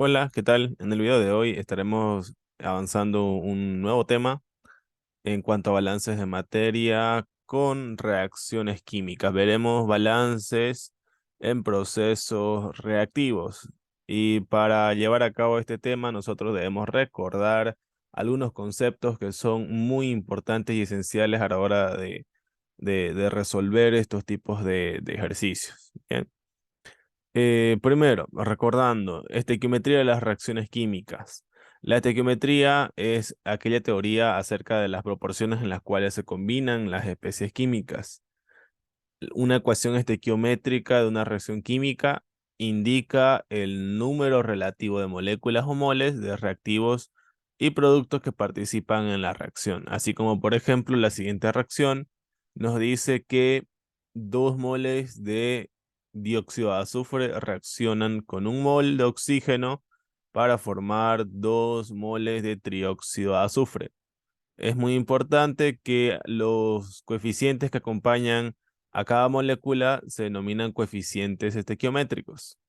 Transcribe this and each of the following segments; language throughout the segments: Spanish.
Hola, ¿qué tal? En el video de hoy estaremos avanzando un nuevo tema en cuanto a balances de materia con reacciones químicas. Veremos balances en procesos reactivos. Y para llevar a cabo este tema, nosotros debemos recordar algunos conceptos que son muy importantes y esenciales a la hora de resolver estos tipos de ejercicios. ¿Bien? Primero, recordando, estequiometría de las reacciones químicas. La estequiometría es aquella teoría acerca de las proporciones en las cuales se combinan las especies químicas. Una ecuación estequiométrica de una reacción química indica el número relativo de moléculas o moles de reactivos y productos que participan en la reacción. Así como, por ejemplo, la siguiente reacción nos dice que 2 moles de dióxido de azufre reaccionan con 1 mol de oxígeno para formar 2 moles de trióxido de azufre. Es muy importante que los coeficientes que acompañan a cada molécula se denominan coeficientes estequiométricos.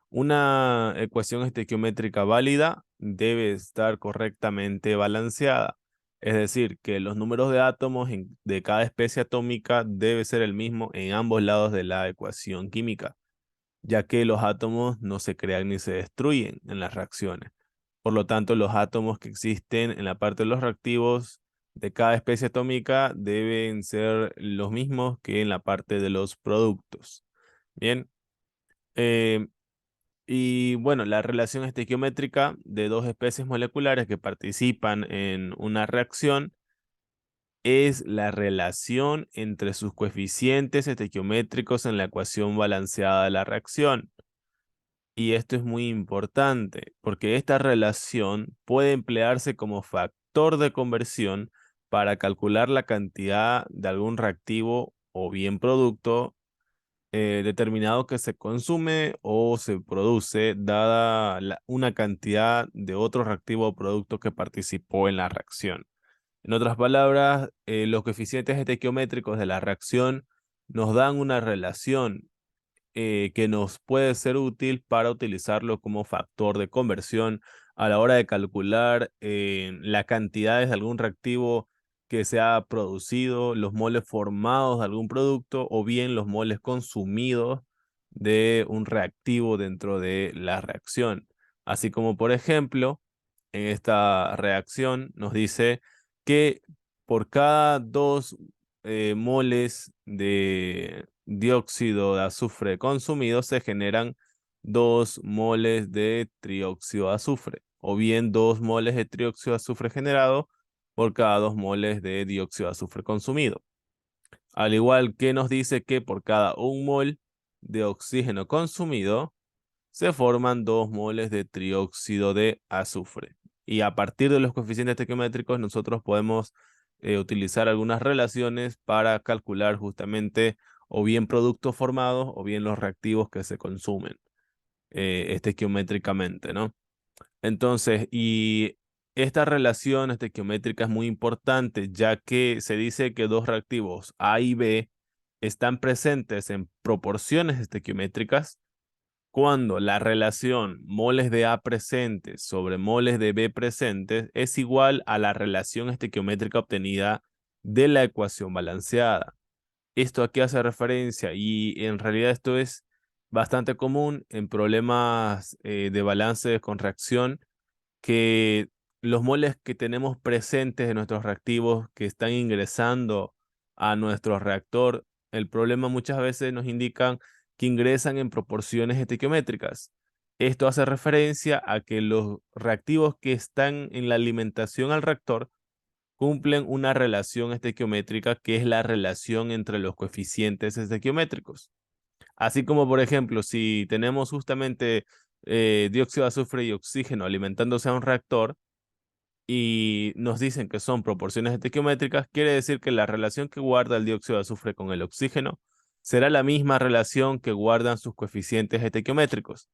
Una ecuación estequiométrica válida debe estar correctamente balanceada, es decir, que los números de átomos de cada especie atómica debe ser el mismo en ambos lados de la ecuación química, ya que los átomos no se crean ni se destruyen en las reacciones. Por lo tanto, los átomos que existen en la parte de los reactivos de cada especie atómica deben ser los mismos que en la parte de los productos. Bien. eh, y bueno, la relación estequiométrica de dos especies moleculares que participan en una reacción es la relación entre sus coeficientes estequiométricos en la ecuación balanceada de la reacción. Y esto es muy importante porque esta relación puede emplearse como factor de conversión para calcular la cantidad de algún reactivo o bien producto determinado que se consume o se produce dada una cantidad de otro reactivo o producto que participó en la reacción. En otras palabras, los coeficientes estequiométricos de la reacción nos dan una relación que nos puede ser útil para utilizarlo como factor de conversión a la hora de calcular las cantidades de algún reactivo que se ha producido, los moles formados de algún producto o bien los moles consumidos de un reactivo dentro de la reacción. Así como, por ejemplo, en esta reacción nos dice que por cada 2 moles de dióxido de azufre consumido se generan 2 moles de trióxido de azufre, o bien 2 moles de trióxido de azufre generado por cada 2 moles de dióxido de azufre consumido. Al igual que nos dice que por cada 1 mol de oxígeno consumido, se forman 2 moles de trióxido de azufre. Y a partir de los coeficientes estequiométricos, nosotros podemos utilizar algunas relaciones para calcular justamente o bien productos formados o bien los reactivos que se consumen estequiométricamente, ¿no? Entonces, y esta relación estequiométrica es muy importante, ya que se dice que dos reactivos A y B están presentes en proporciones estequiométricas cuando la relación moles de A presentes sobre moles de B presentes es igual a la relación estequiométrica obtenida de la ecuación balanceada. Esto aquí hace referencia y en realidad esto es bastante común en problemas de balance con reacción, que los moles que tenemos presentes de nuestros reactivos que están ingresando a nuestro reactor, el problema muchas veces nos indican que ingresan en proporciones estequiométricas. Esto hace referencia a que los reactivos que están en la alimentación al reactor cumplen una relación estequiométrica que es la relación entre los coeficientes estequiométricos. Así como, por ejemplo, si tenemos justamente dióxido de azufre y oxígeno alimentándose a un reactor y nos dicen que son proporciones estequiométricas, quiere decir que la relación que guarda el dióxido de azufre con el oxígeno será la misma relación que guardan sus coeficientes estequiométricos.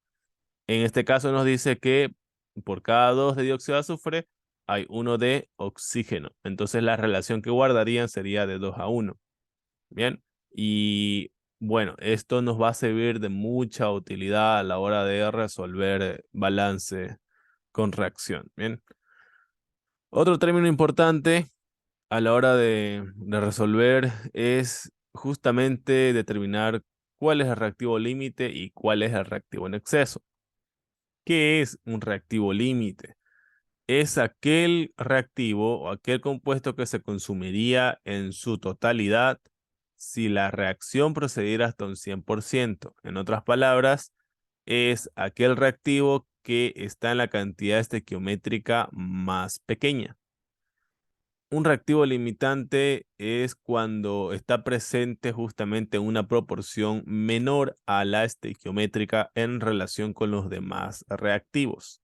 En este caso nos dice que por cada 2 de dióxido de azufre hay 1 de oxígeno. Entonces la relación que guardarían sería de 2 a 1. Bien. Y Bueno, esto nos va a servir de mucha utilidad a la hora de resolver balance con reacción. Bien. Otro término importante a la hora de resolver es justamente determinar cuál es el reactivo límite y cuál es el reactivo en exceso. ¿Qué es un reactivo límite? Es aquel reactivo o aquel compuesto que se consumiría en su totalidad si la reacción procediera hasta un 100%. En otras palabras, es aquel reactivo que está en la cantidad estequiométrica más pequeña. Un reactivo limitante es cuando está presente justamente una proporción menor a la estequiométrica en relación con los demás reactivos.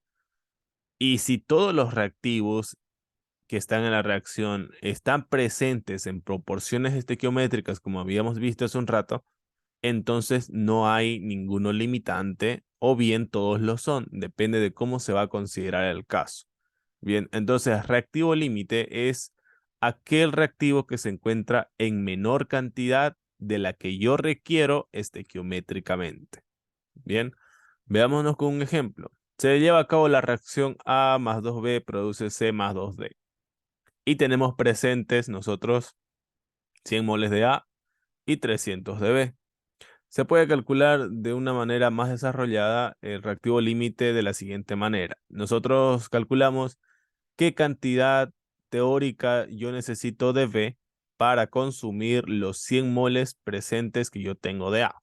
Y si todos los reactivos que están en la reacción están presentes en proporciones estequiométricas, como habíamos visto hace un rato, entonces no hay ninguno limitante o bien todos lo son, depende de cómo se va a considerar el caso. Bien, entonces reactivo límite es aquel reactivo que se encuentra en menor cantidad de la que yo requiero estequiométricamente. Bien, veámonos con un ejemplo. Se lleva a cabo la reacción A más 2B produce C más 2D. Y tenemos presentes nosotros 100 moles de A y 300 de B. Se puede calcular de una manera más desarrollada el reactivo límite de la siguiente manera. Nosotros calculamos qué cantidad teórica yo necesito de B para consumir los 100 moles presentes que yo tengo de A.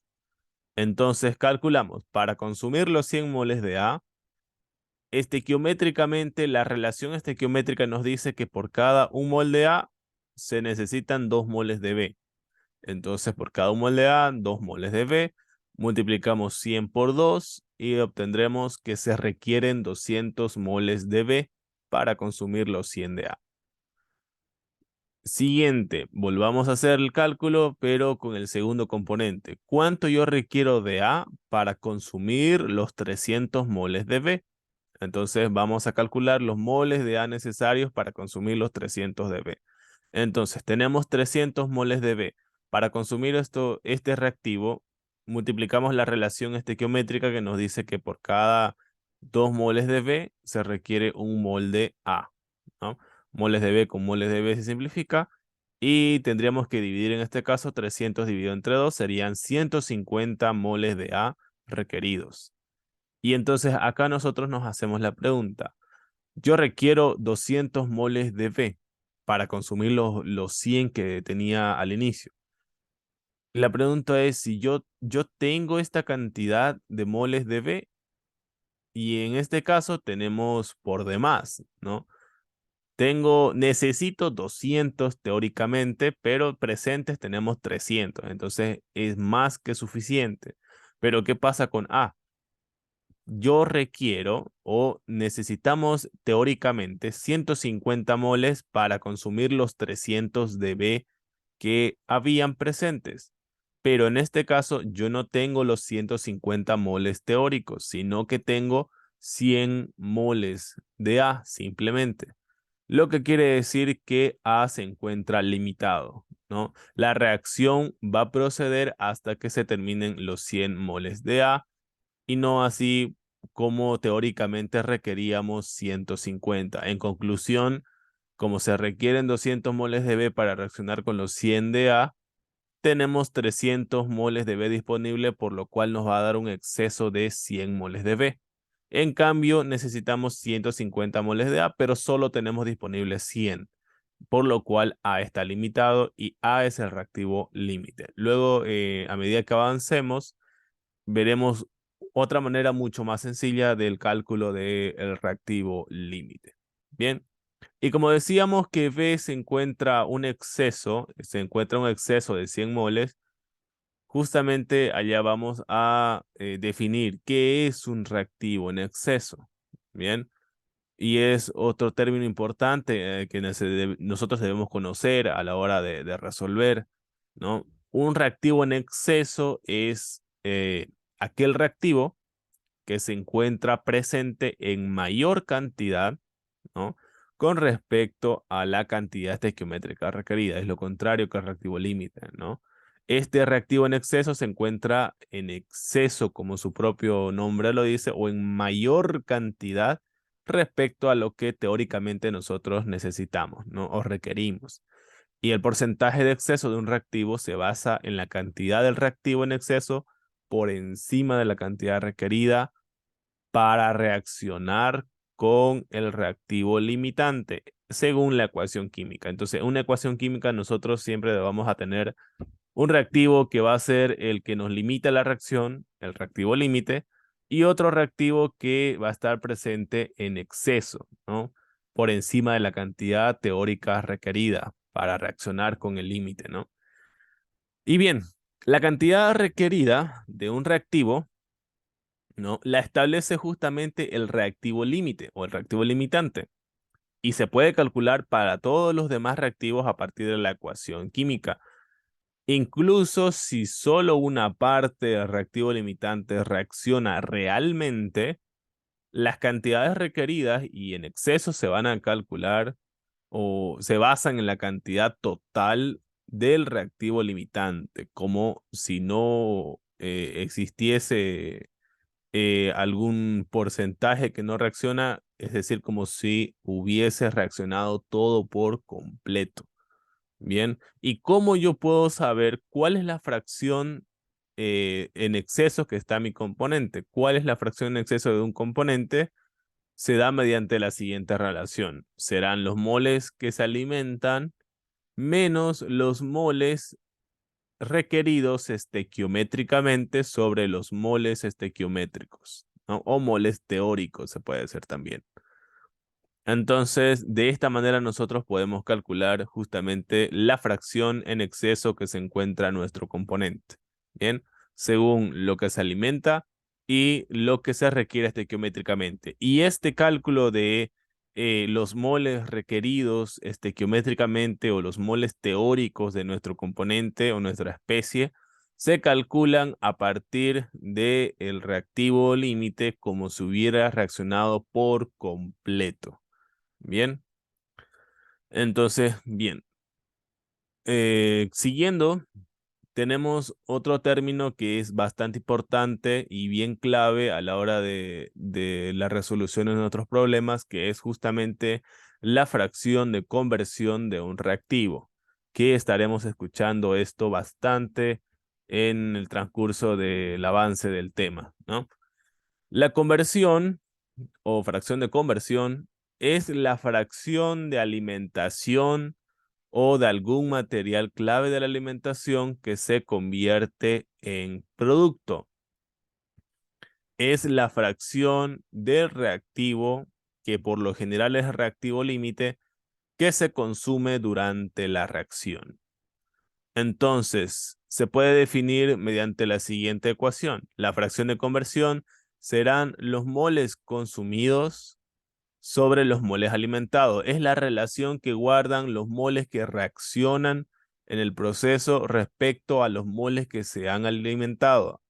Entonces calculamos, para consumir los 100 moles de A, estequiométricamente, la relación estequiométrica nos dice que por cada un mol de A se necesitan 2 moles de B. Entonces, por cada un mol de A, 2 moles de B, multiplicamos 100 por 2 y obtendremos que se requieren 200 moles de B para consumir los 100 de A. Siguiente, volvamos a hacer el cálculo, pero con el segundo componente. ¿Cuánto yo requiero de A para consumir los 300 moles de B? Entonces vamos a calcular los moles de A necesarios para consumir los 300 de B. Entonces tenemos 300 moles de B. Para consumir este reactivo, multiplicamos la relación estequiométrica que nos dice que por cada 2 moles de B se requiere un mol de A, ¿no? Moles de B con moles de B se simplifica y tendríamos que dividir en este caso 300 dividido entre 2 serían 150 moles de A requeridos. Y entonces acá nosotros nos hacemos la pregunta. Yo requiero 200 moles de B para consumir los 100 que tenía al inicio. La pregunta es si yo tengo esta cantidad de moles de B y en este caso tenemos por demás, ¿no? Necesito 200 teóricamente, pero presentes tenemos 300, entonces es más que suficiente. Pero ¿qué pasa con A? Yo requiero o necesitamos teóricamente 150 moles para consumir los 300 de B que habían presentes. Pero en este caso yo no tengo los 150 moles teóricos, sino que tengo 100 moles de A simplemente. Lo que quiere decir que A se encuentra limitado, ¿no? La reacción va a proceder hasta que se terminen los 100 moles de A y no así como teóricamente requeríamos 150. En conclusión, como se requieren 200 moles de B para reaccionar con los 100 de A, tenemos 300 moles de B disponible, por lo cual nos va a dar un exceso de 100 moles de B. En cambio, necesitamos 150 moles de A, pero solo tenemos disponibles 100, por lo cual A está limitado y A es el reactivo límite. Luego, a medida que avancemos, veremos otra manera mucho más sencilla del cálculo del reactivo límite. Bien, y como decíamos que B se encuentra un exceso de 100 moles, justamente allá vamos a definir qué es un reactivo en exceso. Bien, y es otro término importante que nosotros debemos conocer a la hora de resolver, ¿no? Un reactivo en exceso es aquel reactivo que se encuentra presente en mayor cantidad, ¿no? Con respecto a la cantidad estequiométrica requerida. Es lo contrario que el reactivo límite, ¿no? Este reactivo en exceso se encuentra en exceso, como su propio nombre lo dice, o en mayor cantidad respecto a lo que teóricamente nosotros necesitamos, ¿no? O requerimos. Y el porcentaje de exceso de un reactivo se basa en la cantidad del reactivo en exceso por encima de la cantidad requerida para reaccionar con el reactivo limitante, según la ecuación química. Entonces, una ecuación química nosotros siempre vamos a tener un reactivo que va a ser el que nos limita la reacción, el reactivo límite, y otro reactivo que va a estar presente en exceso, ¿no? Por encima de la cantidad teórica requerida para reaccionar con el límite, ¿no? Y bien, la cantidad requerida de un reactivo, ¿no? La establece justamente el reactivo límite o el reactivo limitante y se puede calcular para todos los demás reactivos a partir de la ecuación química. Incluso si solo una parte del reactivo limitante reacciona realmente, las cantidades requeridas y en exceso se van a calcular o se basan en la cantidad total del reactivo limitante, como si no existiese algún porcentaje que no reacciona, es decir, como si hubiese reaccionado todo por completo. Bien, ¿y cómo yo puedo saber cuál es la fracción en exceso que está mi componente? ¿Cuál es la fracción en exceso de un componente? Se da mediante la siguiente relación. Serán los moles que se alimentan menos los moles requeridos estequiométricamente sobre los moles estequiométricos, ¿no? O moles teóricos se puede decir también. Entonces, de esta manera nosotros podemos calcular justamente la fracción en exceso que se encuentra en nuestro componente. Bien, según lo que se alimenta y lo que se requiere estequiométricamente. Y este cálculo de los moles requeridos estequiométricamente o los moles teóricos de nuestro componente o nuestra especie se calculan a partir del reactivo límite como si hubiera reaccionado por completo. Bien, entonces, bien, siguiendo, tenemos otro término que es bastante importante y bien clave a la hora de la resolución de nuestros problemas, que es justamente la fracción de conversión de un reactivo, que estaremos escuchando esto bastante en el transcurso del avance del tema, ¿no? La conversión o fracción de conversión es la fracción de alimentación o de algún material clave de la alimentación que se convierte en producto. Es la fracción del reactivo, que por lo general es reactivo límite, que se consume durante la reacción. Entonces, se puede definir mediante la siguiente ecuación. La fracción de conversión serán los moles consumidos sobre los moles alimentados. Es la relación que guardan los moles que reaccionan en el proceso respecto a los moles que se han alimentado.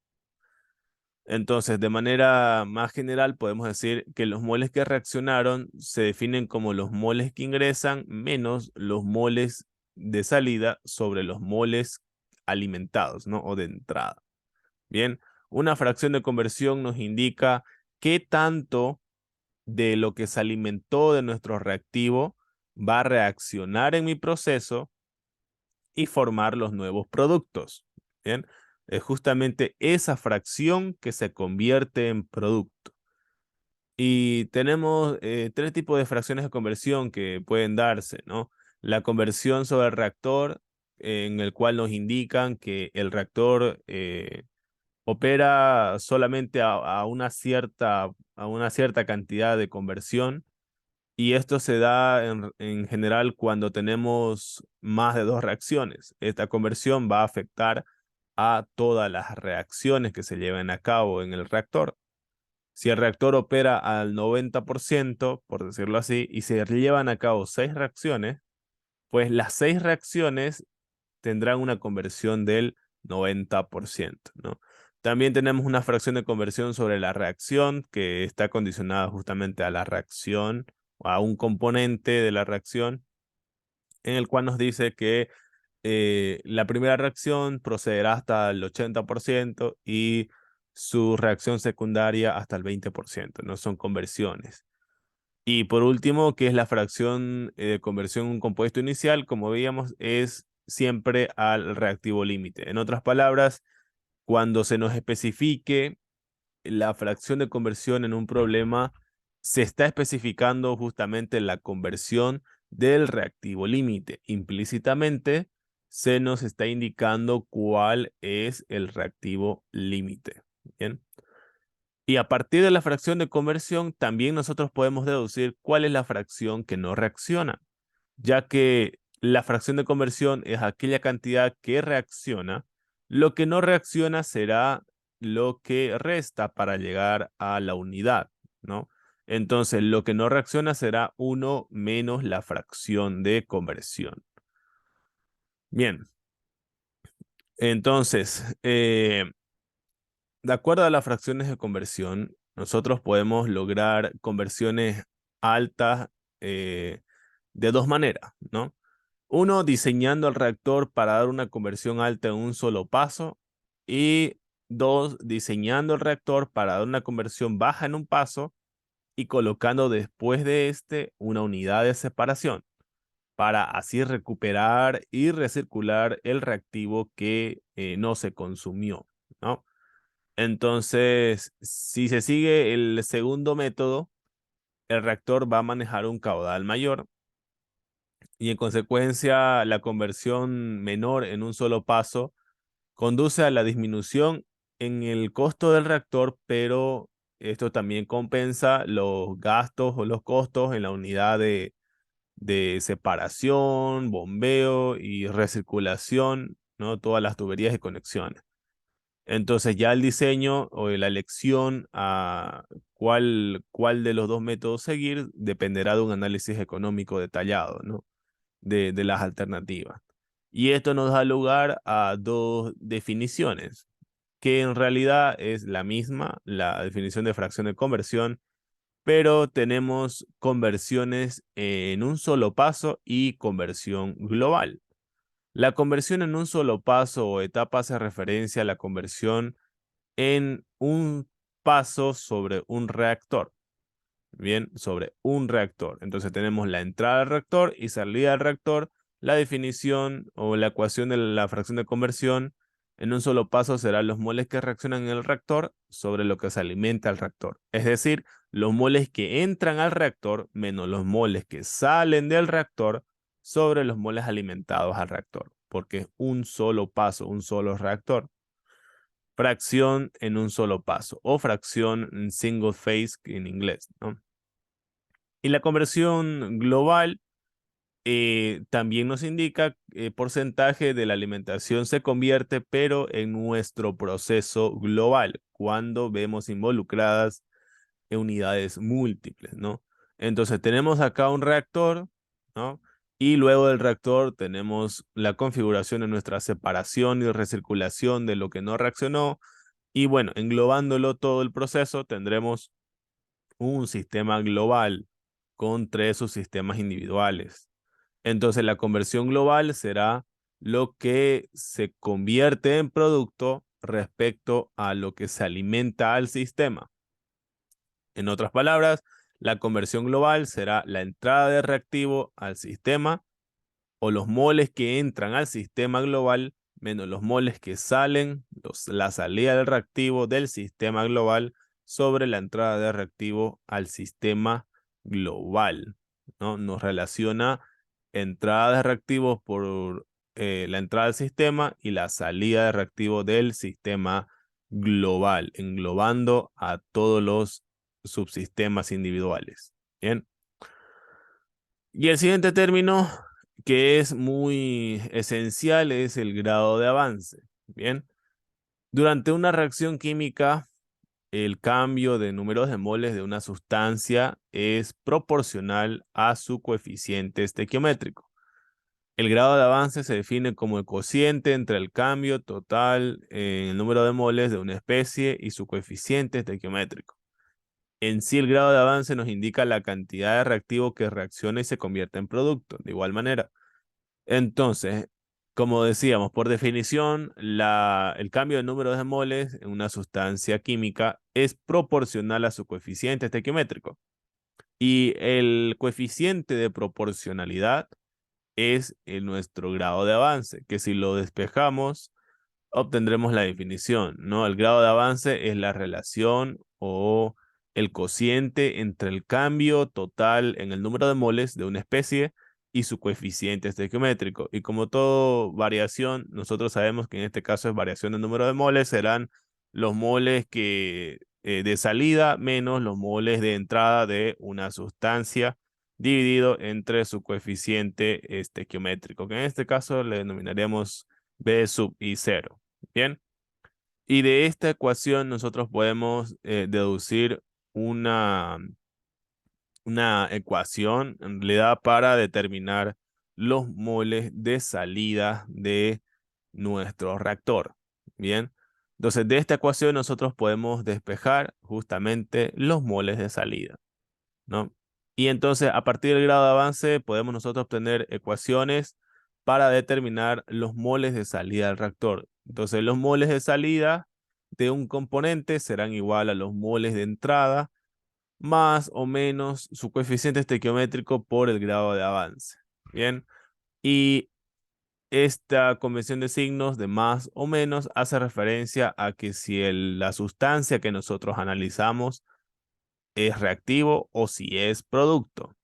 Entonces, de manera más general, podemos decir que los moles que reaccionaron se definen como los moles que ingresan menos los moles de salida sobre los moles alimentados, ¿no? O de entrada. Bien, una fracción de conversión nos indica qué tanto de lo que se alimentó de nuestro reactivo va a reaccionar en mi proceso y formar los nuevos productos. Bien, es justamente esa fracción que se convierte en producto. Y tenemos tres tipos de fracciones de conversión que pueden darse, ¿no? La conversión sobre el reactor, en el cual nos indican que el reactor opera solamente a una cierta cantidad de conversión. Y esto se da en general cuando tenemos más de dos reacciones. Esta conversión va a afectar a todas las reacciones que se lleven a cabo en el reactor. Si el reactor opera al 90%, por decirlo así, y se llevan a cabo seis reacciones, pues las seis reacciones tendrán una conversión del 90%, ¿no? También tenemos una fracción de conversión sobre la reacción que está condicionada justamente a la reacción o a un componente de la reacción en el cual nos dice que la primera reacción procederá hasta el 80% y su reacción secundaria hasta el 20%, no son conversiones. Y por último, que es la fracción de conversión en un compuesto inicial, como veíamos, es siempre al reactivo límite. En otras palabras, cuando se nos especifique la fracción de conversión en un problema, se está especificando justamente la conversión del reactivo límite. Implícitamente, se nos está indicando cuál es el reactivo límite. Bien. Y a partir de la fracción de conversión, también nosotros podemos deducir cuál es la fracción que no reacciona, ya que la fracción de conversión es aquella cantidad que reacciona, lo que no reacciona será lo que resta para llegar a la unidad, ¿no? Entonces, lo que no reacciona será 1 menos la fracción de conversión. Bien, entonces, de acuerdo a las fracciones de conversión, nosotros podemos lograr conversiones altas de dos maneras, ¿no? Uno, diseñando el reactor para dar una conversión alta en un solo paso. Y dos, diseñando el reactor para dar una conversión baja en un paso y colocando después de este una unidad de separación para así recuperar y recircular el reactivo que no se consumió, ¿no? Entonces, si se sigue el segundo método, el reactor va a manejar un caudal mayor y en consecuencia la conversión menor en un solo paso conduce a la disminución en el costo del reactor, pero esto también compensa los gastos o los costos en la unidad de separación, bombeo y recirculación, ¿no? Todas las tuberías y conexiones. Entonces ya el diseño o la elección a cuál de los dos métodos seguir dependerá de un análisis económico detallado, ¿no? De las alternativas. Y esto nos da lugar a dos definiciones, que en realidad es la misma, la definición de fracción de conversión, pero tenemos conversiones en un solo paso y conversión global. La conversión en un solo paso o etapa hace referencia a la conversión en un paso sobre un reactor. Bien, sobre un reactor. Entonces tenemos la entrada del reactor y salida del reactor. La definición o la ecuación de la fracción de conversión en un solo paso será los moles que reaccionan en el reactor sobre lo que se alimenta el reactor. Es decir, los moles que entran al reactor menos los moles que salen del reactor sobre los moles alimentados al reactor. Porque es un solo paso, un solo reactor. Fracción en un solo paso o fracción en single phase en inglés, ¿no? Y la conversión global también nos indica porcentaje de la alimentación se convierte, pero en nuestro proceso global, cuando vemos involucradas en unidades múltiples, ¿no? Entonces tenemos acá un reactor, ¿no? Y luego del reactor tenemos la configuración de nuestra separación y recirculación de lo que no reaccionó. Y bueno, englobándolo todo el proceso, tendremos un sistema global con tres subsistemas individuales. Entonces la conversión global será lo que se convierte en producto respecto a lo que se alimenta al sistema. En otras palabras, la conversión global será la entrada de reactivo al sistema o los moles que entran al sistema global menos los moles que salen, la salida del reactivo del sistema global sobre la entrada de reactivo al sistema global, ¿no? Nos relaciona entrada de reactivos por la entrada del sistema y la salida de reactivo del sistema global, englobando a todos los subsistemas individuales. Bien. Y el siguiente término que es muy esencial es el grado de avance. Bien. Durante una reacción química, el cambio de números de moles de una sustancia es proporcional a su coeficiente estequiométrico. El grado de avance se define como el cociente entre el cambio total en el número de moles de una especie y su coeficiente estequiométrico. En sí, el grado de avance nos indica la cantidad de reactivo que reacciona y se convierte en producto, de igual manera. Entonces, Como decíamos, por definición, el cambio de número de moles en una sustancia química es proporcional a su coeficiente estequiométrico. Y el coeficiente de proporcionalidad es nuestro grado de avance, que si lo despejamos, obtendremos la definición, ¿no? El grado de avance es la relación o el cociente entre el cambio total en el número de moles de una especie y su coeficiente estequiométrico. Y como todo variación, nosotros sabemos que en este caso es variación del número de moles, serán los moles de salida menos los moles de entrada de una sustancia dividido entre su coeficiente estequiométrico, que en este caso le denominaremos B sub i cero. Bien, y de esta ecuación nosotros podemos deducir una, una ecuación en realidad para determinar los moles de salida de nuestro reactor. Bien, entonces de esta ecuación nosotros podemos despejar justamente los moles de salida, ¿no? Y entonces, a partir del grado de avance, podemos nosotros obtener ecuaciones para determinar los moles de salida del reactor. Entonces, los moles de salida de un componente serán igual a los moles de entrada, más o menos su coeficiente estequiométrico por el grado de avance. Bien, y esta convención de signos de más o menos hace referencia a que si la sustancia que nosotros analizamos es reactivo o si es producto.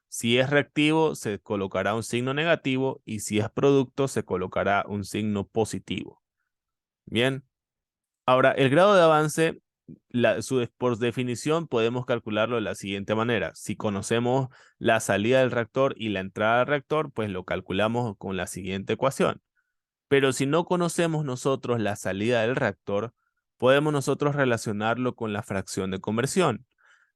Si es reactivo, se colocará un signo negativo y si es producto, se colocará un signo positivo. Bien. Ahora, el grado de avance, por definición, podemos calcularlo de la siguiente manera. Si conocemos la salida del reactor y la entrada del reactor, pues lo calculamos con la siguiente ecuación. Pero si no conocemos nosotros la salida del reactor, podemos nosotros relacionarlo con la fracción de conversión.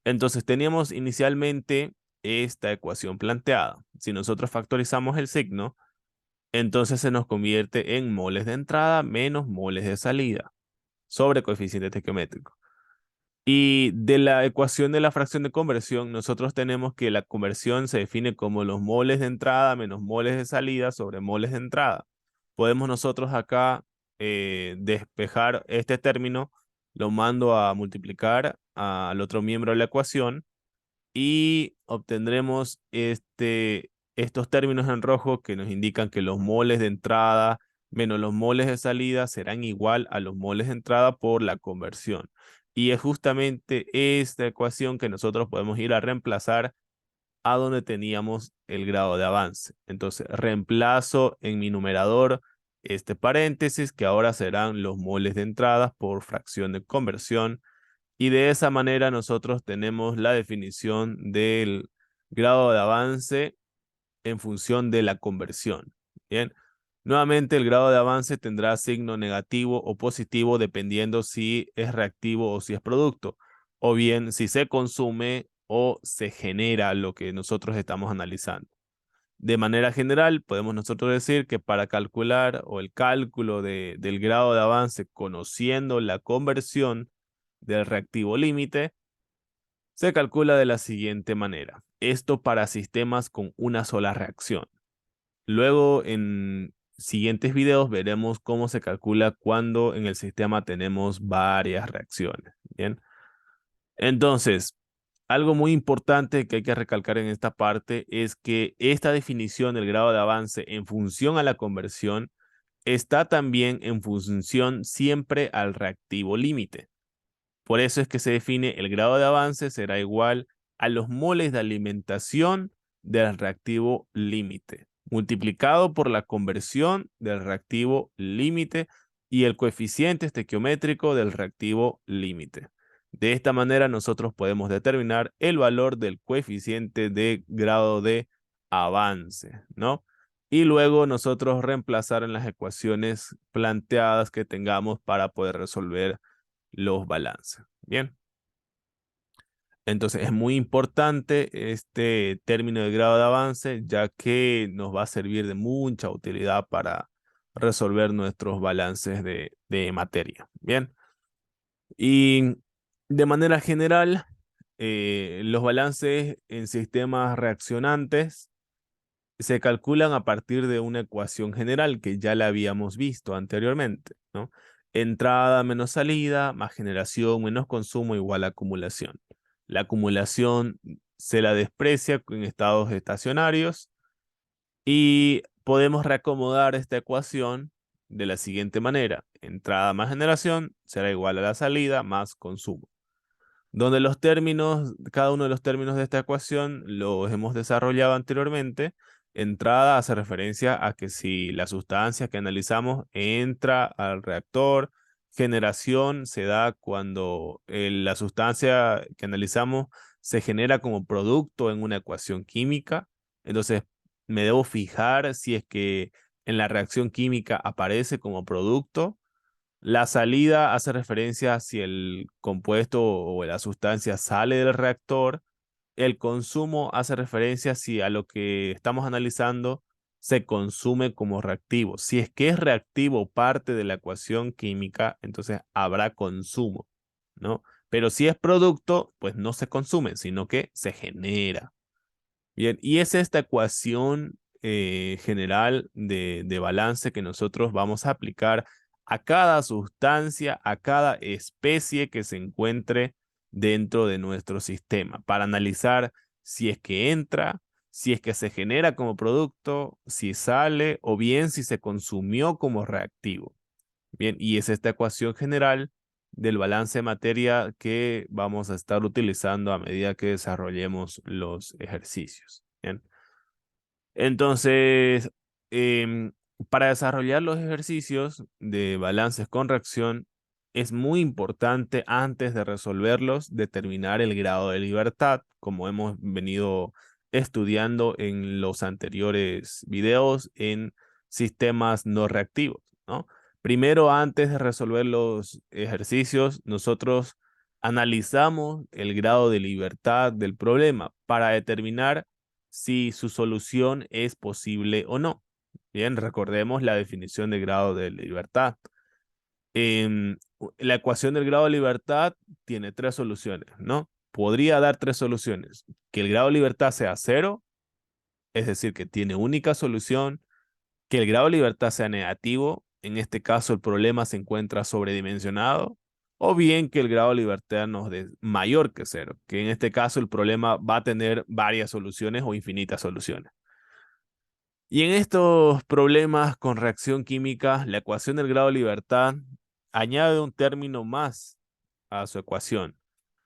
Entonces teníamos inicialmente esta ecuación planteada. Si nosotros factorizamos el signo, entonces se nos convierte en moles de entrada menos moles de salida sobre coeficiente estequiométrico. Y de la ecuación de la fracción de conversión, nosotros tenemos que la conversión se define como los moles de entrada menos moles de salida sobre moles de entrada. Podemos nosotros acá despejar este término, lo mando a multiplicar al otro miembro de la ecuación y obtendremos estos términos en rojo que nos indican que los moles de entrada menos los moles de salida serán igual a los moles de entrada por la conversión. Y es justamente esta ecuación que nosotros podemos ir a reemplazar a donde teníamos el grado de avance. Entonces, reemplazo en mi numerador este paréntesis que ahora serán los moles de entrada por fracción de conversión y de esa manera nosotros tenemos la definición del grado de avance en función de la conversión. Bien. Nuevamente el grado de avance tendrá signo negativo o positivo dependiendo si es reactivo o si es producto, o bien si se consume o se genera lo que nosotros estamos analizando. De manera general, podemos nosotros decir que para calcular o el cálculo del grado de avance conociendo la conversión del reactivo límite, se calcula de la siguiente manera. Esto para sistemas con una sola reacción. Luego, en siguientes videos veremos cómo se calcula cuando en el sistema tenemos varias reacciones. Bien. Entonces, algo muy importante que hay que recalcar en esta parte es que esta definición del grado de avance en función a la conversión está también en función siempre al reactivo límite. Por eso es que se define el grado de avance será igual a los moles de alimentación del reactivo límite, multiplicado por la conversión del reactivo límite y el coeficiente estequiométrico del reactivo límite. De esta manera nosotros podemos determinar el valor del coeficiente de grado de avance, ¿no? Y luego nosotros reemplazar en las ecuaciones planteadas que tengamos para poder resolver los balances. Bien. Entonces es muy importante este término de grado de avance, ya que nos va a servir de mucha utilidad para resolver nuestros balances de materia. Bien. Y de manera general, los balances en sistemas reaccionantes se calculan a partir de una ecuación general que ya la habíamos visto anteriormente, ¿no? Entrada menos salida, más generación menos consumo igual a acumulación. La acumulación se la desprecia en estados estacionarios y podemos reacomodar esta ecuación de la siguiente manera. Entrada más generación será igual a la salida más consumo, donde los términos, cada uno de los términos de esta ecuación los hemos desarrollado anteriormente. Entrada hace referencia a que si la sustancia que analizamos entra al reactor, generación se da cuando la sustancia que analizamos se genera como producto en una ecuación química. Entonces, me debo fijar si es que en la reacción química aparece como producto. La salida hace referencia a si el compuesto o la sustancia sale del reactor. El consumo hace referencia a si a lo que estamos analizando se consume como reactivo. Si es que es reactivo parte de la ecuación química, entonces habrá consumo, ¿no? Pero si es producto, pues no se consume, sino que se genera. Bien, y es esta ecuación general de balance que nosotros vamos a aplicar a cada sustancia, a cada especie que se encuentre dentro de nuestro sistema, para analizar si es que entra, si es que se genera como producto, si sale o bien si se consumió como reactivo. Bien, y es esta ecuación general del balance de materia que vamos a estar utilizando a medida que desarrollemos los ejercicios. Bien. Entonces, em, para desarrollar los ejercicios de balances con reacción, es muy importante antes de resolverlos determinar el grado de libertad, como hemos venido estudiando en los anteriores videos en sistemas no reactivos, ¿no? Primero, antes de resolver los ejercicios, nosotros analizamos el grado de libertad del problema para determinar si su solución es posible o no. Bien, recordemos la definición de grado de libertad. La ecuación del grado de libertad tiene tres soluciones, ¿no? Podría dar tres soluciones. Que el grado de libertad sea cero, es decir, que tiene única solución. Que el grado de libertad sea negativo, en este caso el problema se encuentra sobredimensionado. O bien que el grado de libertad nos dé mayor que cero, que en este caso el problema va a tener varias soluciones o infinitas soluciones. Y en estos problemas con reacción química, la ecuación del grado de libertad añade un término más a su ecuación.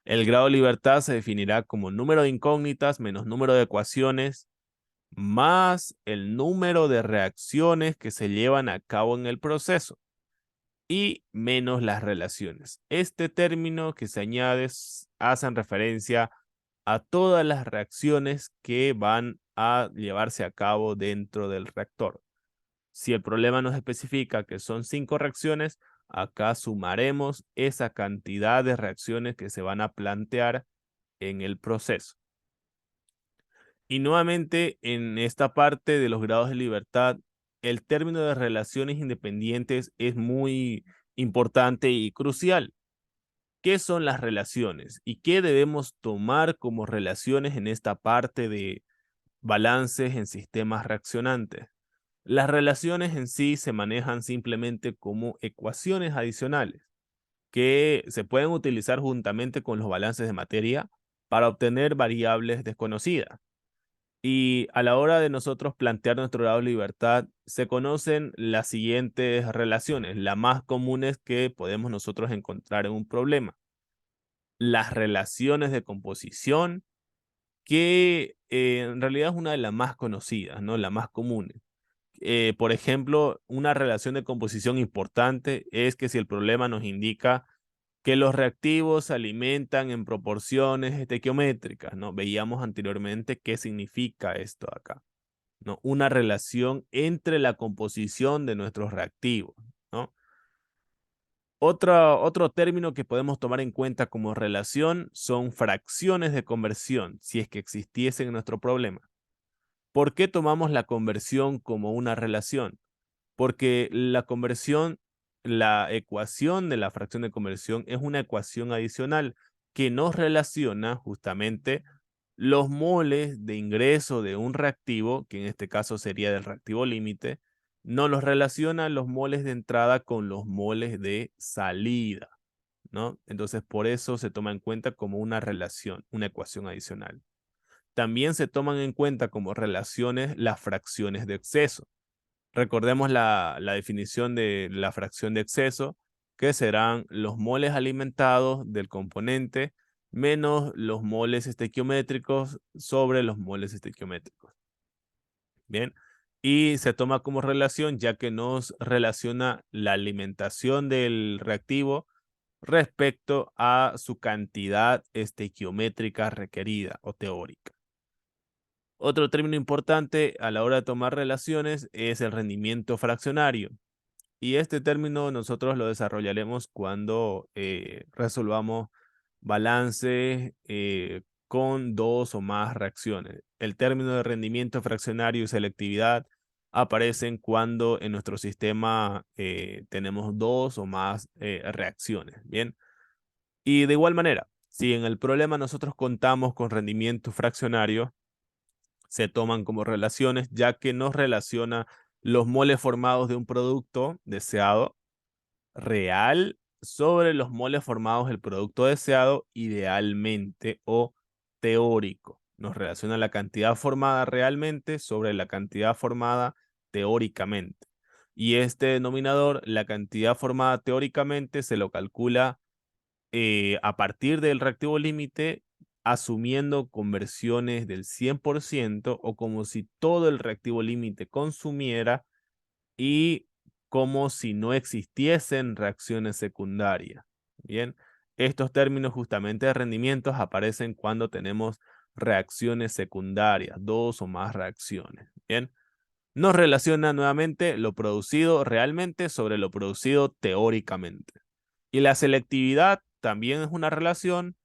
El grado de libertad se definirá como número de incógnitas menos número de ecuaciones más el número de reacciones que se llevan a cabo en el proceso y menos las relaciones. Este término que se añade hacen referencia a todas las reacciones que van a llevarse a cabo dentro del reactor. Si el problema nos especifica que son 5 reacciones, acá sumaremos esa cantidad de reacciones que se van a plantear en el proceso. Y nuevamente en esta parte de los grados de libertad, el término de relaciones independientes es muy importante y crucial. ¿Qué son las relaciones y qué debemos tomar como relaciones en esta parte de balances en sistemas reaccionantes? Las relaciones en sí se manejan simplemente como ecuaciones adicionales que se pueden utilizar juntamente con los balances de materia para obtener variables desconocidas. Y a la hora de nosotros plantear nuestro grado de libertad, se conocen las siguientes relaciones, las más comunes que podemos nosotros encontrar en un problema. Las relaciones de composición, que en realidad es una de las más conocidas, ¿no? La más común. Por ejemplo, una relación de composición importante es que si el problema nos indica que los reactivos se alimentan en proporciones estequiométricas, ¿no? Veíamos anteriormente qué significa esto acá, ¿no? Una relación entre la composición de nuestros reactivos, ¿no? Otro término que podemos tomar en cuenta como relación son fracciones de conversión, si es que existiesen en nuestro problema. ¿Por qué tomamos la conversión como una relación? Porque la conversión, la ecuación de la fracción de conversión es una ecuación adicional que nos relaciona justamente los moles de ingreso de un reactivo, que en este caso sería del reactivo límite, no los relaciona los moles de entrada con los moles de salida, ¿no? Entonces, por eso se toma en cuenta como una relación, una ecuación adicional. También se toman en cuenta como relaciones las fracciones de exceso. Recordemos la definición de la fracción de exceso, que serán los moles alimentados del componente menos los moles estequiométricos sobre los moles estequiométricos. Bien, y se toma como relación ya que nos relaciona la alimentación del reactivo respecto a su cantidad estequiométrica requerida o teórica. Otro término importante a la hora de tomar relaciones es el rendimiento fraccionario. Y este término nosotros lo desarrollaremos cuando resolvamos balances con dos o más reacciones. El término de rendimiento fraccionario y selectividad aparecen cuando en nuestro sistema tenemos dos o más reacciones. Bien. Y de igual manera, si en el problema nosotros contamos con rendimiento fraccionario, se toman como relaciones, ya que nos relaciona los moles formados de un producto deseado real sobre los moles formados del producto deseado idealmente o teórico. Nos relaciona la cantidad formada realmente sobre la cantidad formada teóricamente. Y este denominador, la cantidad formada teóricamente, se lo calcula a partir del reactivo límite, asumiendo conversiones del 100% o como si todo el reactivo límite consumiera y como si no existiesen reacciones secundarias. Bien, estos términos justamente de rendimientos aparecen cuando tenemos reacciones secundarias, dos o más reacciones. Bien, nos relaciona nuevamente lo producido realmente sobre lo producido teóricamente. Y la selectividad también es una relación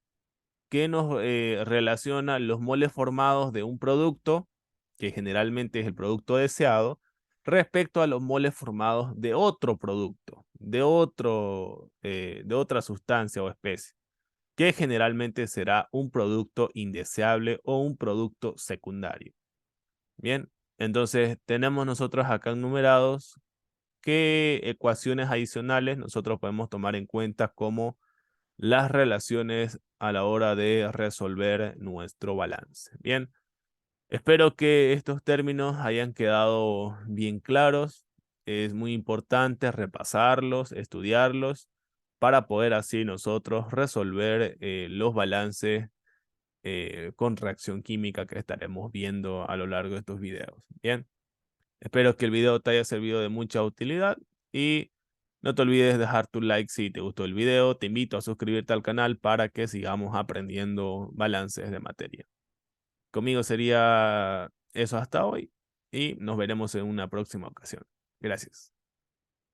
que nos relaciona los moles formados de un producto, que generalmente es el producto deseado, respecto a los moles formados de otro producto, de otra sustancia o especie, que generalmente será un producto indeseable o un producto secundario. Bien, entonces tenemos nosotros acá enumerados qué ecuaciones adicionales nosotros podemos tomar en cuenta como las relaciones a la hora de resolver nuestro balance. Bien, espero que estos términos hayan quedado bien claros. Es muy importante repasarlos, estudiarlos, para poder así nosotros resolver los balances con reacción química que estaremos viendo a lo largo de estos videos. Bien. Espero que el video te haya servido de mucha utilidad y no te olvides dejar tu like si te gustó el video. Te invito a suscribirte al canal para que sigamos aprendiendo balances de materia. Conmigo sería eso hasta hoy y nos veremos en una próxima ocasión. Gracias.